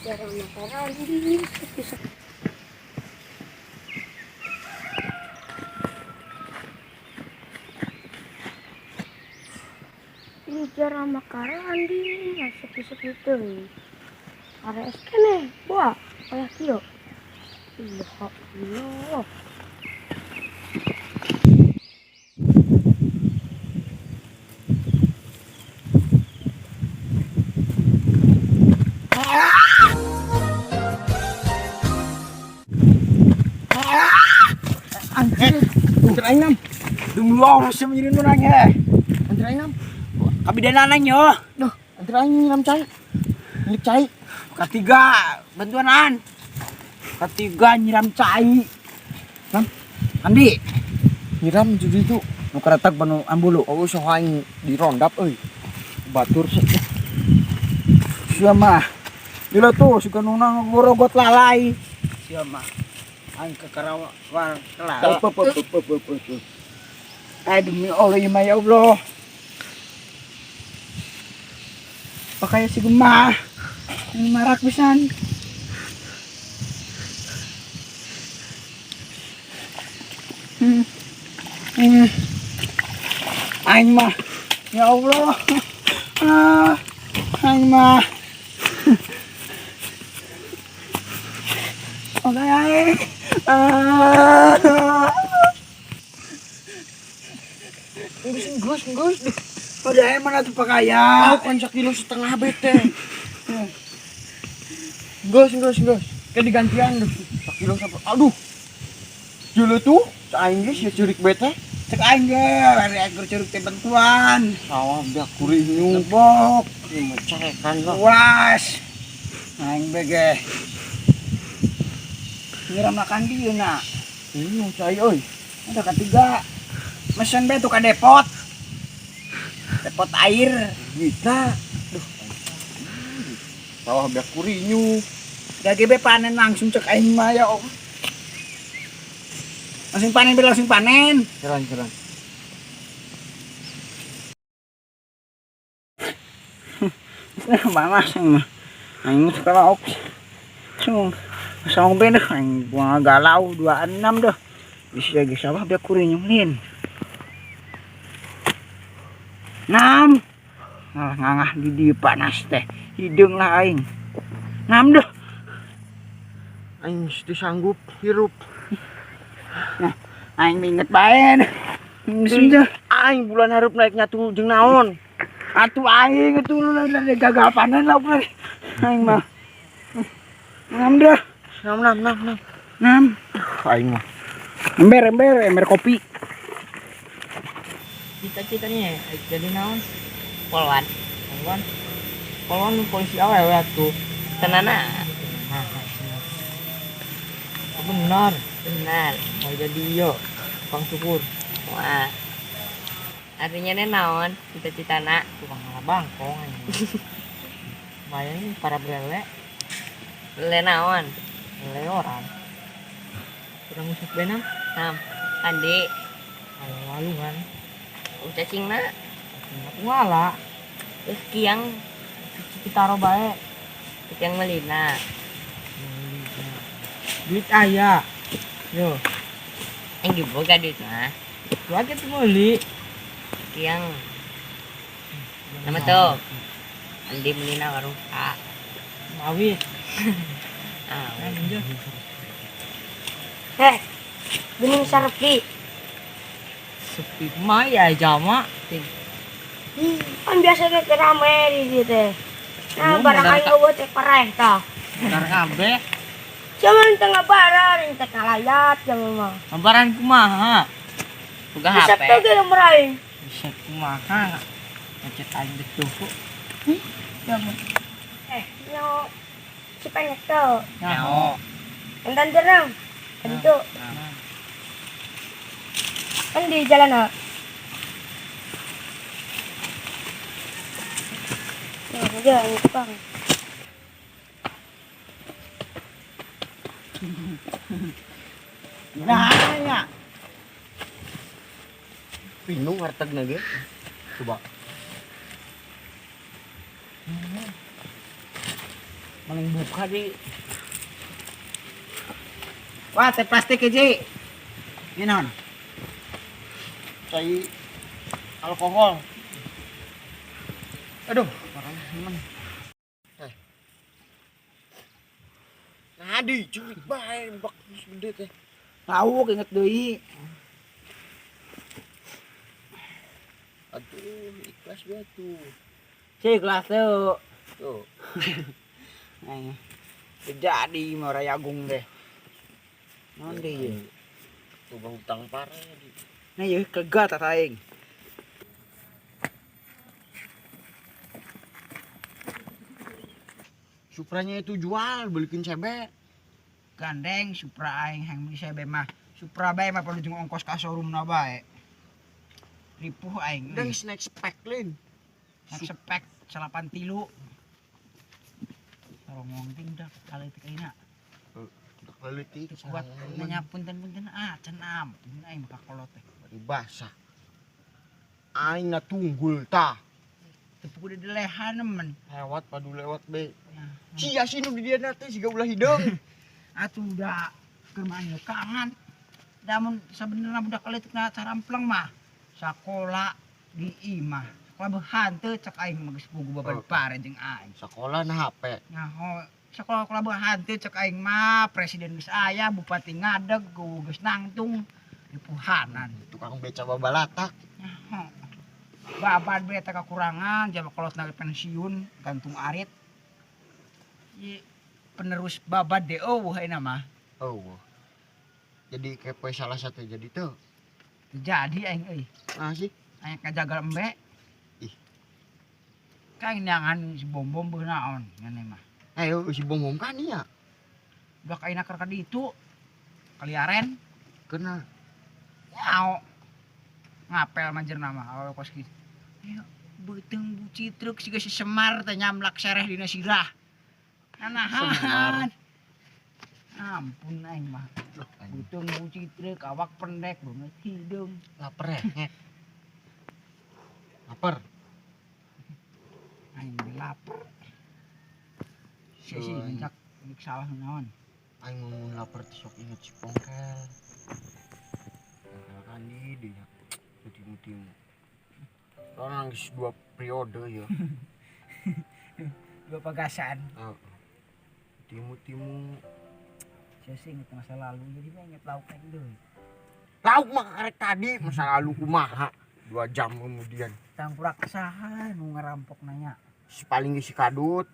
jarang makanan di ini jarang makanan di sepi-sepi tuh ada es kene buah kayak kio iya. Anjir aing nam. Dumulong sa mirin mo nang he. Anjir aing nam. Kabidanan nyo. Duh, anjir aing nam cai. Milik cai. Ketiga bantuanan. Ketiga nyiram cai. Nam. Andi. Nyiram jadi itu. Nu karetak banu ambulu. Oh, so aing dirondap euy. Batur sih. Sia mah. Dila tuh suka nunang gorogot lalai. Sia mah. Ang kekarawan kelal. Ay demi Allah ya Allah. Pakai si gemah. Ini marak pisan. Aing mah ya Allah. Aing mah. Oke aing. Nggus. Udah mana tuh pakaya? Aku kan 1,5 kilo bete. Nggus. Ke digantian 1 kilo sampai. Aduh. Dulu tuh aing geus ya curik bete. Cek aing ge, ari ekor curik teh bantuan. Sawah dak kuring nyubok. Mecarekan lo. Was. Aing bege. Ngira makan dia nak. Ini cai euy. Ada ketiga. Mesen be tuh ka depot. Depot air. Kita. Duh. Sawah biak kurinyu. Gage be panen langsung cek aing mah ya om. Langsung panen. Keren. Mana sih mah. Aing sekarang ok. Sung. Sang bener aing buang galau 26 dah. Bisa lagi sawah biak kuring nyulin. 6. Ngangah di panas teh. Hidung lah aing. 6 dah. Aing mesti sanggup hirup. Nah, aing inget bae. Sudah aing bulan harup naiknya tuh jeung naon. Atuh aing itu gagal panen lah aing mah. 6 dah. 6. Aing mah. Ember kopi. Cita-citanya jadi naon? Polwan polisi awewe tuh. Tenana. Benar. Mau jadi yo tukang cukur. Wah. Artinya naon? Cita-citana tukang bangkong. Bayangin para brele. Lele naon? Lele orang. Kurang musik benam. Andi. Lalu kan. Cacingna. Aku ngala. Terus kiang kita bae. Kiang melina. Duit aya. Yo. Yang diboga duit mah. Lu aja tuh meuli. Kiang. Nama tuh. Andi melina warung A. Mawit. bening sepi mah ya jama. kan biasa teh rame di dieu teh. Nah barang aing eueuh teh pareh tah. Benar kabeh. Cuman tengah barang teh kalayat jaman mah. Ngabaran kumaha? Boga Bisa HP. teh ge meraih. Bisa kumaha? Ngecet aing betul kok. Jaman. Nyo si penyek tuh. Nyaho. Entan jerang. Itu kan di jalan ah. Nah, jalan Jepang. Nah, ya. Bingung hartag na ge. Coba. Maling buka di. Wah, teh plastik hiji. Ini naon? Cai alkohol. Aduh, parah teman. Nah, di cuit bae bak gede teh. Tahu inget deui. Aduh, ikhlas gua tuh. Cik kelas tuh. Tuh. Nah, jadi mau raya agung deh. Naon deui? Tuh hutang parah ya di. Nah, yeuh kegat tah aing. Supranya itu jual, belikin cebek. Gandeng Supra aing hayang beli CB mah. Supra bae mah perlu jeung ongkos ka showroom-na bae. Ripuh aing. Dan snack spek lin. Nek spek 83. Ngomong ting dah kaletik ayeuna. Politik Kuat nanya punten-punten can ampun aing mah kakolot teh. bari basah. Aing na tunggul tah. Tepuk di delehan men. Lewat padu lewat be. Ya. Cia sih nu di dieu teh siga ulah hideung. Atuh udah kermaan kangen. Namun sebenarnya budak kaletikna carampleng mah sakola di imah. Kalabehan teu cek aing mah geus pugu baban pare jeung aing. Sekolah na HP. Nyaho sakola kalabehan teu cek aing mah presiden geus aya, bupati ngadeg, geus nangtung dipuhanan. Tukang beca babalatak. Nyaho. Babad bae teh kakurangan jama kolotna pensiun gantung arit. Ieu penerus babad deh eueuh ayeuna mah. Oh. Jadi kepoe salah satu jadi tuh. Jadi aing euy. Nah sih. Aya kajagal embe. Ih. Kain nyangan si bom-bom beuh naon ngene mah. Ayo si bom-bom kan ya. Udah kaina keur ka ditu. Kaliaren Kena. nyao. Ngapel manjerna mah awe kos kieu. Ayo beuteung buci truk siga si Semar teh nyamlak sereh dina sirah. Anahan. Ampun aing mah. Beuteung buci truk awak pendek banget hidung. Laper ya. Laper. Aing lapar. Sia-sia ngajak nik salah naon. Aing ngomong lapar teh sok inget si Pongkel. Pongkel kan di dia. Timu-timu. Orang geus 2 periode ya. Dua pagasan. Timu-timu. Sia-sia inget masa lalu jadi mah inget lauk aing deui. Lauk mah karek tadi masa lalu kumaha 2 jam kemudian. Tang purak saha nu ngarampok nanya. Si paling geus si kadut.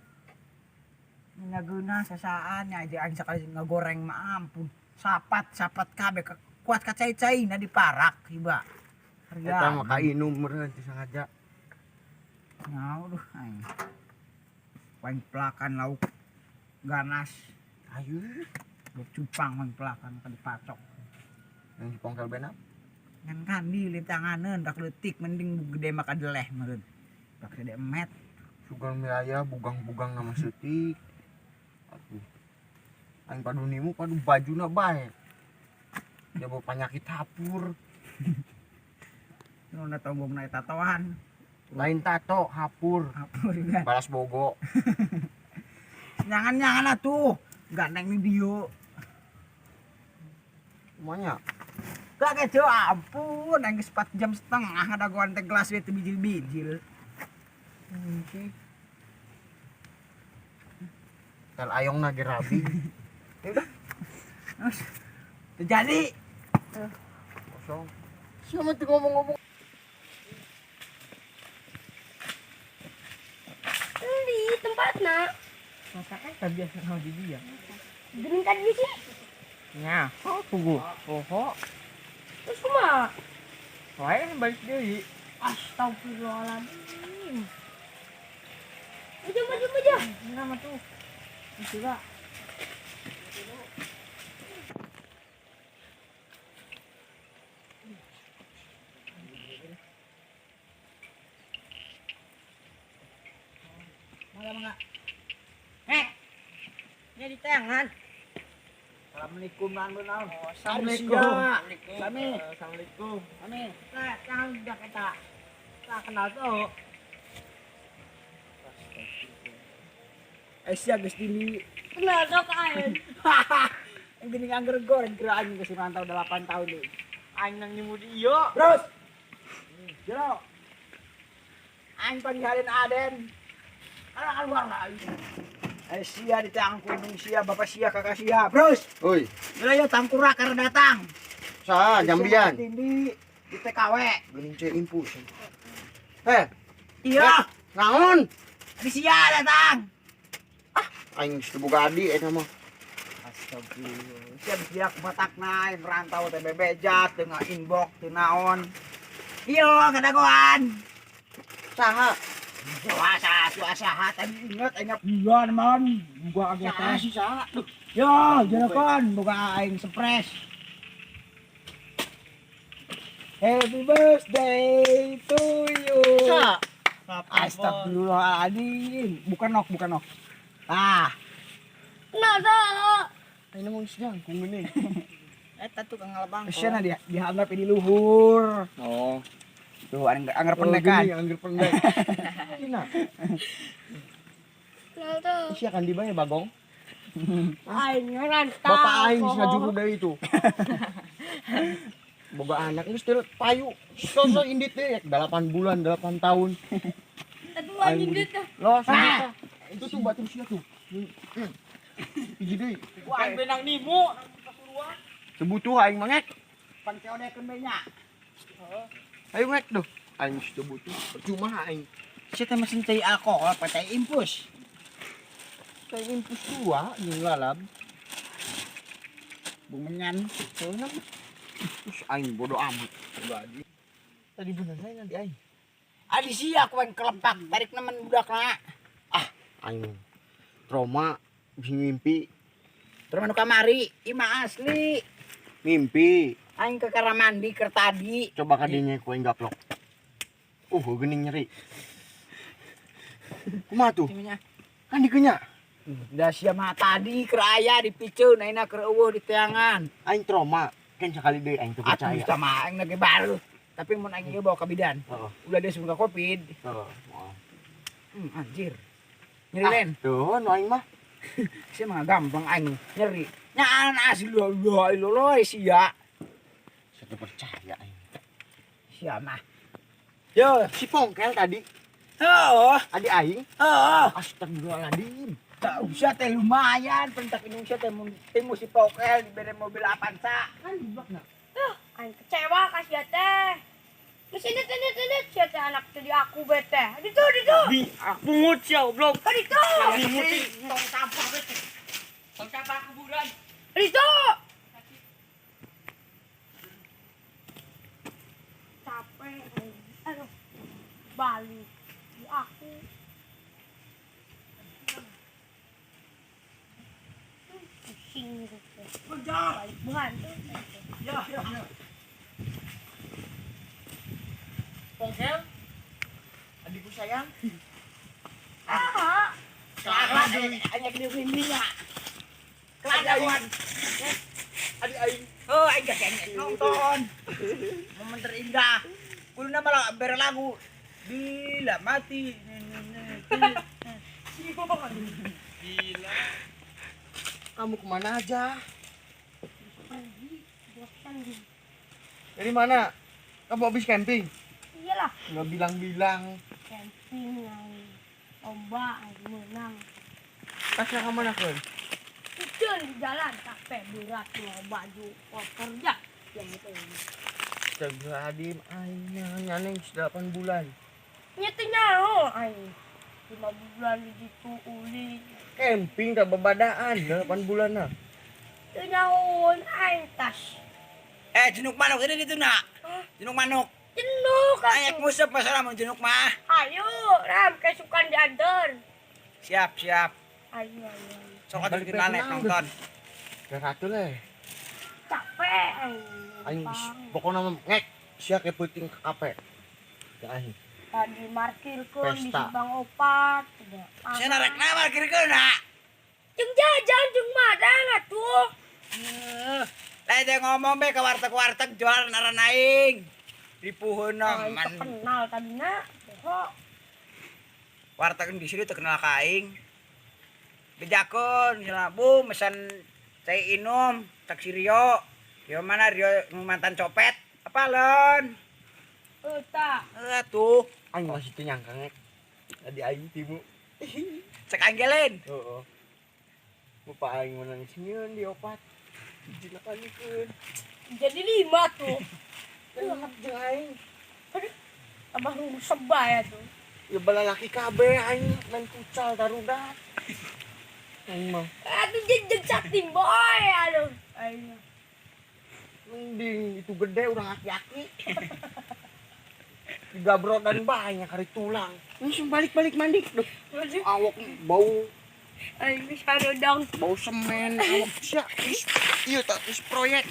Ngageuna sasaan nya aja aing sakali ngagoreng mah ampun. Sapat kabeh kuat kacai-caina diparak hiba. Eta mah ka inum meureun teh sengaja. Nyao duh aing. Paling pelakan lauk ganas. Ayo. Lauk cupang paling pelakan ka dipacok. Yang si Pongkel benap. Ngan kandi lintanganeun dak leutik mending gede mah kadeleh meureun. Dak gede emet. Sugan biaya bugang-bugang nama seutik. Atuh. Aing padunimu padu bajuna bae. Dia bawa penyakit hapur. Nu tombongna eta tatoan. Lain tato hapur. Apa juga. Balas bogo. Jangan atuh. Gandeng di dieu. Semuanya. Kagak cuy, ampun, aing geus 4 jam setengah ada goan teh gelas we teu bijil-bijil. Tel ayong na ge rabi. Terjadi. Kosong. Siapa tuh ngomong-ngomong? Di tempatna. Masakan kan biasa sama di dia. Gering tadi sih. Nya, tunggu. Oh, Terus kumaha? wae balik deui. Astagfirullahaladzim. Maju. Nama tuh. Coba. Mangga. Ini di tangan. Assalamualaikum naon. Assalamualaikum. Sami. Assalamualaikum. Kami, jangan udah kita kenal tuh. Sia geus dili. Kenal dok aing. Yang gini angger goreng kira anjing geus rantau 8 tahun deui. Aing nang nyemut ieu. Terus. Jero. Aing panggihalin Aden. Keluar lah aing. Sia ditangkul jeung sia bapak sia kakak sia. Terus. Oi, Geus tangkura keur datang. saha jambian? Di TKW. Geuning ceu infus. Iya. Naon? Di sia datang. Aing geus teu boga adi eta mah. Astagfirullah. Sia geus dia batakna merantau teh bebejat teu inbox teu naon. Iya kadagoan. Saha? Suasa tadi inget aing iya man. Boga age teh. Si saha? Duh, Yo, jerekan boga aing spres. Happy birthday to you. saha? Astagfirullahaladzim. Bukan nok. Ah, Kenal dok. Aing namun sedang ku geuning. eta tuh kang ngalabang. Kesana dia dihanggap di luhur. Oh, Tuh anggar pendek kan. Angger pendek. Cina. Kenal dok. Sia kan dibayar bagong. Aing ngerantau. Bapak aing sajuru deui itu. Boga anak geus teu payu. Sosok indit deh 8 bulan, 8 tahun. Tapi anjing dit dah. Loh, sudah. Itu tuh batu sia tuh. Hiji deui. Wah, aing benang nimu nang kasuruan. Sebutuh aing mah ngek. Pan keodekeun we nya. Ayo ngek duh. Aing geus teu butuh. Percuma aing. Sia teh mesin teh alkohol, teh impus. Kayak impus tua jeung lalab. Bumenyan. Soalnya terus aing bodo amat. Pribadi. Tadi bener saya nanti aing. Adi sia aku yang kelepak, tarik nemen budakna. Aing trauma bisa mimpi. Terus manu kamari, ima asli. Mimpi. Aing ke kamar mandi keur tadi. Coba kadinya ku aing gaplok. Geuning nyeri. Kumaha tuh? Timnya. Kan dikenya. Da sia mah tadi keur aya di piceun, ayeuna keur eueuh di teangan. Aing trauma. Kan sekali deui aing teu Atuh percaya. sama aing lagi baru. Tapi mun aing ieu bawa ka bidan. Heeh. Udah dia sebelum Covid. Heeh. Anjir. Nyeri len. Tuh, nu aing mah. Sia mah gampang aing nyeri. Nyaan asli lo sia. Saya teu percaya aing. Sia mah. Yo, Si Pongkel tadi, oh, adik aing. oh. Astagfirullahaladzim. Tak usah teh lumayan, pentak Indonesia teh timu si Pokel diberi mobil Avanza. Kan dibakna. Aing kecewa kasih teh. Terus ini sia teh anak teh di aku bete. Ditu. Aku pungut sia goblok. Ka ditu. Tong sampah bete. Tong sampah kuburan. Ditu. Capek. Aduh. Balik di aku. Pusing gitu. Balik bantu. Ya. Pokel. Adikku sayang. Ah. Kelas hanya gede rindinya. Keladawan. Adik aing. Oh, aing gak kayaknya nonton. Momen terindah. Kudu nama lah bere lagu. Bila mati. Gila. Kamu kemana aja? Pergi. Bosan di. Dari mana? Kamu habis camping? Iyalah. Nggak bilang-bilang. Camping yang lomba yang menang. Kasih ke mana kan? Itu di jalan capek berat bawa baju kerja yang itu. Astagfirullahaladzim, aingnya nyaneng 8 bulan. Nyetinya oh aing 5 bulan di situ uli. Camping tak bebadaan 8 bulan nah. Teu nyahoon aing tas. Jenuk manuk ini itu nak. Jenuk manuk. Jenuh Ayak kan. musep masalah mau jenuk mah. Ayo, Ram kesukaan diantar. Siap. Ayo. Sok atuh bikin lalek nonton. Gak satu leh. Capek Aing Bang. pokoknya ngek siap ke puting ke kafe. Ya aing. Tadi markirkeun di Pesta. Bang Opat. Saya narek nama kira-kira nak. Jeung jajan jeung madang atuh. Lah dia ngomong be ke warteg jual naran aing. Dipuheun Aing man. kenal tadinya. Kok Warteg di sini terkenal ka aing. bejakun misalnya bu pesan saya inum taksi Rio. Rio mana Rio mantan copet apa lon? Tak. Tuh Aing masih tuh nyangka ngek. Tadi aing timu. cek anggelin. Heeh. Bapak aing menang sieun di opat. Jilakanikeun. Jadi 5 tuh. Enak jeung aing. Abang sebaya tuh. Ya balalaki kabeh aing main futsal darurat. Aing mah Aduh jejak sakti boy. Aduh. Ayo. mending itu gede urang aki-aki. Digabrot dan banyak hari tulang. Langsung balik-balik mandi. Duh, awak bau Ayo bisa dong. bau semen awak sia. Ieu tah proyek.